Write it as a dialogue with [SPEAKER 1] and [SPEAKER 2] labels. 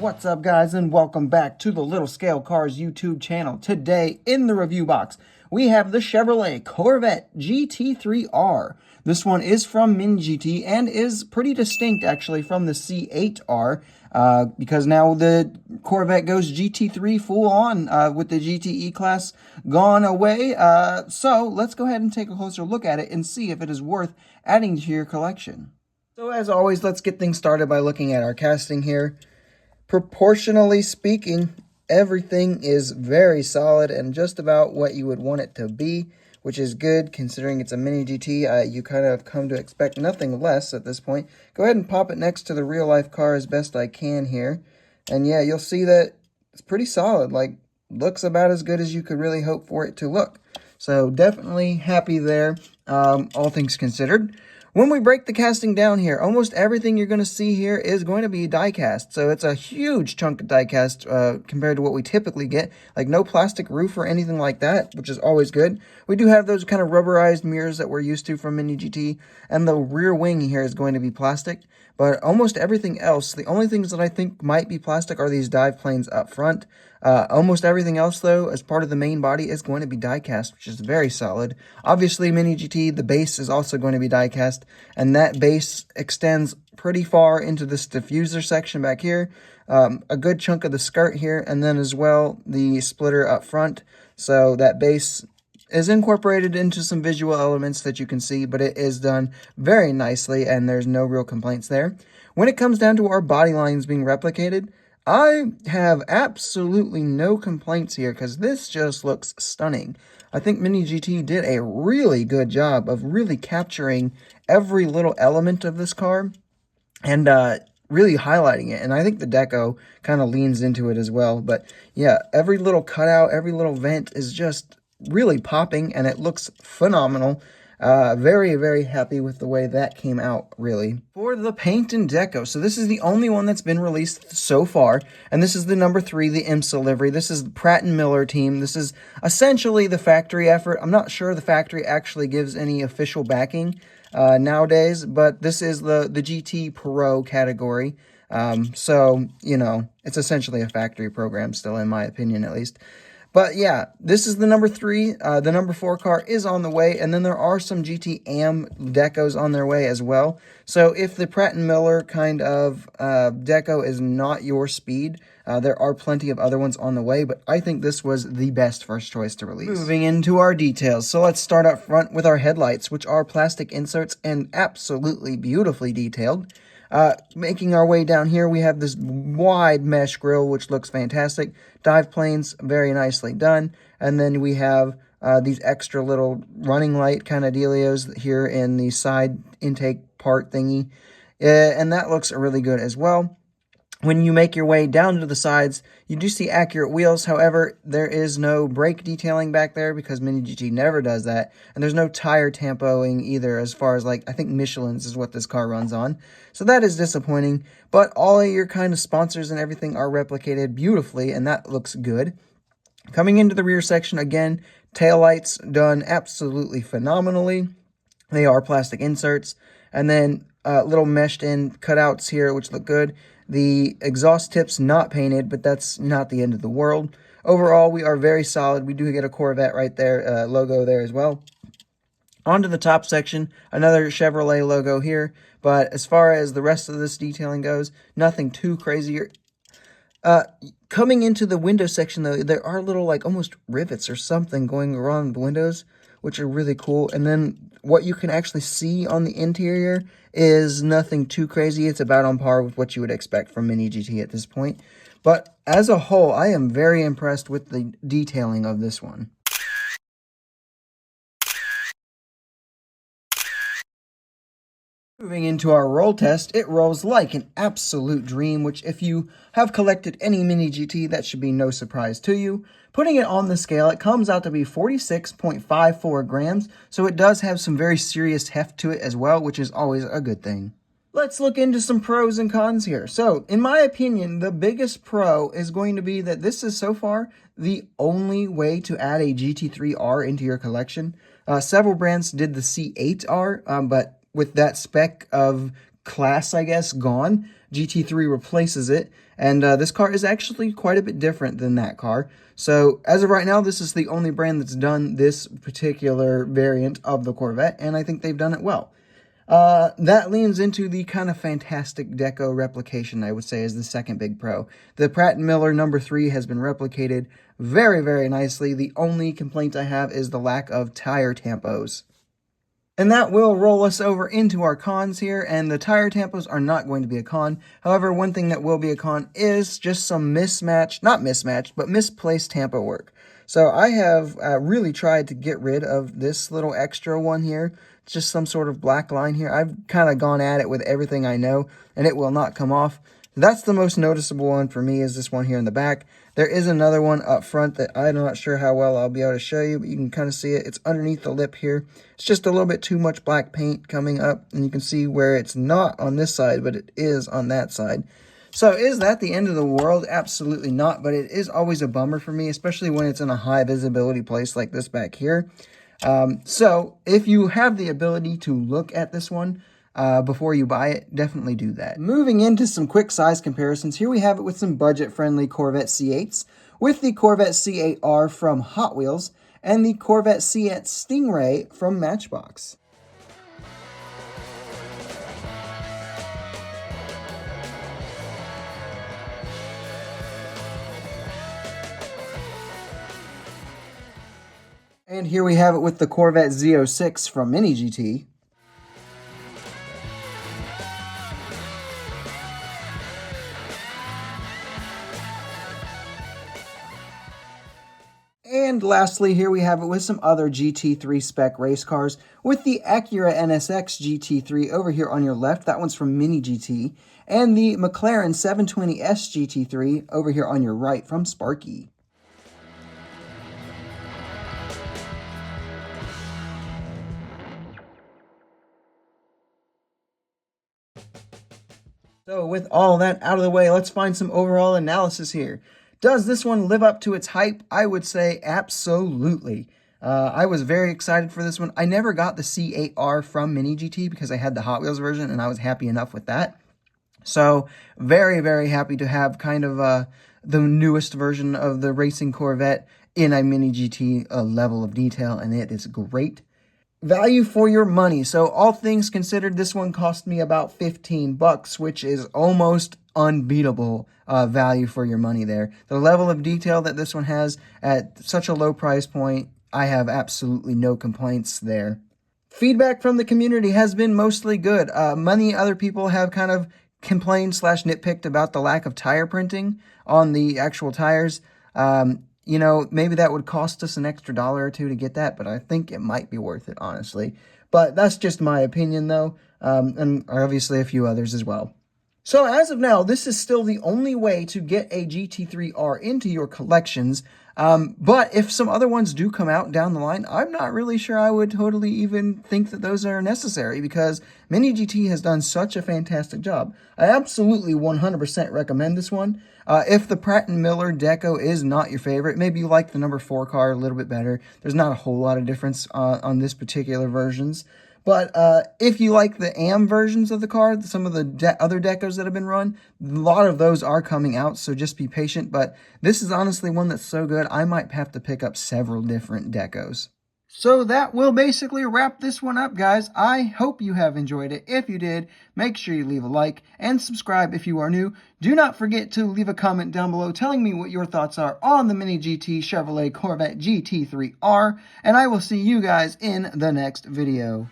[SPEAKER 1] What's up, guys, and welcome back to the Little Scale Cars YouTube channel. Today in the review box we have the Chevrolet Corvette GT3.R. This one is from MiniGT and is pretty distinct actually from the C8R because now the Corvette goes GT3 full on with the GTE class gone away. So let's go ahead and take a closer look at it and see if it is worth adding to your collection. So as always, let's get things started by looking at our casting here. Proportionally speaking, everything is very solid and just about what you would want it to be, which is good considering it's a MiniGT. You kind of come to expect nothing less at this point. Go ahead and pop it next to the real-life car as best I can here. And yeah, you'll see that it's pretty solid. Like, looks about as good as you could really hope for it to look. So definitely happy there, all things considered. When we break the casting down here, almost everything you're going to see here is going to be die cast. So it's a huge chunk of die cast compared to what we typically get. Like no plastic roof or anything like that, which is always good. We do have those kind of rubberized mirrors that we're used to from MiniGT. And the rear wing here is going to be plastic. But almost everything else, the only things that I think might be plastic are these dive planes up front. Almost everything else, though, as part of the main body, is going to be die-cast, which is very solid. Obviously, MiniGT, the base is also going to be die-cast, and that base extends pretty far into this diffuser section back here, a good chunk of the skirt here, and then as well the splitter up front. So that base is incorporated into some visual elements that you can see, but it is done very nicely, and there's no real complaints there. When it comes down to our body lines being replicated, I have absolutely no complaints here because this just looks stunning. I think MiniGT did a really good job of really capturing every little element of this car and really highlighting it. And I think the deco kind of leans into it as well. But yeah, every little cutout, every little vent is just really popping and it looks phenomenal. Very, very happy with the way that came out, really. For the paint and deco, so this is the only one that's been released so far, and this is the number 3, the IMSA livery. This is the Pratt and Miller team. This is essentially the factory effort. I'm not sure the factory actually gives any official backing nowadays, but this is the GT Pro category. So, you know, it's essentially a factory program still, in my opinion, at least. But yeah, this is the number 3. The number 4 car is on the way, and then there are some GT Am decos on their way as well. So if the Pratt and Miller kind of deco is not your speed, there are plenty of other ones on the way, but I think this was the best first choice to release. Moving into our details, so let's start up front with our headlights, which are plastic inserts and absolutely beautifully detailed. Making our way down here, we have this wide mesh grille, which looks fantastic. Dive planes, very nicely done. And then we have these extra little running light kind of dealios here in the side intake part thingy. And that looks really good as well. When you make your way down to the sides, you do see accurate wheels. However, there is no brake detailing back there because MiniGT never does that. And there's no tire tampoing either as far as, like, I think Michelin's is what this car runs on. So that is disappointing. But all of your kind of sponsors and everything are replicated beautifully, and that looks good. Coming into the rear section, again, taillights done absolutely phenomenally. They are plastic inserts. And then little meshed in cutouts here, which look good. The exhaust tips not painted, but that's not the end of the world. Overall, we are very solid. We do get a Corvette right there, logo there as well. Onto the top section, another Chevrolet logo here. But as far as the rest of this detailing goes, nothing too crazy. Coming into the window section, though, there are little, like, almost rivets or something going around the windows, which are really cool. And then what you can actually see on the interior is nothing too crazy. It's about on par with what you would expect from MiniGT at this point. But as a whole, I am very impressed with the detailing of this one. Moving into our roll test, it rolls like an absolute dream, which if you have collected any MiniGT, that should be no surprise to you. Putting it on the scale, it comes out to be 46.54 grams, so it does have some very serious heft to it as well, which is always a good thing. Let's look into some pros and cons here. So, in my opinion, the biggest pro is going to be that this is so far the only way to add a GT3R into your collection. Several brands did the C8R, but with that spec of class, I guess, gone. GT3 replaces it, and this car is actually quite a bit different than that car. So as of right now, this is the only brand that's done this particular variant of the Corvette, and I think they've done it well. That leans into the kind of fantastic deco replication, I would say, is the second big pro. The Pratt and Miller number 3 has been replicated very, very nicely. The only complaint I have is the lack of tire tampos. And that will roll us over into our cons here, and the tire tampos are not going to be a con. However, one thing that will be a con is just some not mismatched, but misplaced tampo work. So I have really tried to get rid of this little extra one here. It's just some sort of black line here. I've kind of gone at it with everything I know, and it will not come off. That's the most noticeable one for me, is this one here in the back. There is another one up front that I'm not sure how well I'll be able to show you, but you can kind of see it. It's underneath the lip here. It's just a little bit too much black paint coming up, and you can see where it's not on this side, but it is on that side. So is that the end of the world? Absolutely not, but it is always a bummer for me, especially when it's in a high visibility place like this back here. So if you have the ability to look at this one before you buy it, definitely do that. Moving into some quick size comparisons, here we have it with some budget-friendly Corvette C8s, with the Corvette C8R from Hot Wheels, and the Corvette C8 Stingray from Matchbox. And here we have it with the Corvette Z06 from MiniGT. And lastly, here we have it with some other GT3 spec race cars, with the Acura NSX GT3 over here on your left. That one's from MiniGT. And the McLaren 720S GT3 over here on your right from Sparky. So with all that out of the way, let's find some overall analysis here. Does this one live up to its hype? I would say absolutely. I was very excited for this one. I never got the C8R from MiniGT because I had the Hot Wheels version and I was happy enough with that. So very, very happy to have kind of the newest version of the racing Corvette in a MiniGT level of detail, and it is great. Value for your money. So all things considered, this one cost me about $15, which is almost unbeatable value for your money there. The level of detail that this one has at such a low price point, I have absolutely no complaints there. Feedback from the community has been mostly good. Many other people have kind of complained / nitpicked about the lack of tire printing on the actual tires. You know, maybe that would cost us an extra $1 or $2 to get that, but I think it might be worth it, honestly. But that's just my opinion, though, and obviously a few others as well. So as of now, this is still the only way to get a GT3R into your collections. But if some other ones do come out down the line, I'm not really sure I would totally even think that those are necessary, because MiniGT has done such a fantastic job. I absolutely 100% recommend this one. If the Pratt and Miller deco is not your favorite, maybe you like the number 4 car a little bit better. There's not a whole lot of difference on this particular versions. But if you like the AM versions of the car, some of the other decos that have been run, a lot of those are coming out, so just be patient. But this is honestly one that's so good, I might have to pick up several different decos. So that will basically wrap this one up, guys. I hope you have enjoyed it. If you did, make sure you leave a like and subscribe if you are new. Do not forget to leave a comment down below telling me what your thoughts are on the MiniGT Chevrolet Corvette GT3R, and I will see you guys in the next video.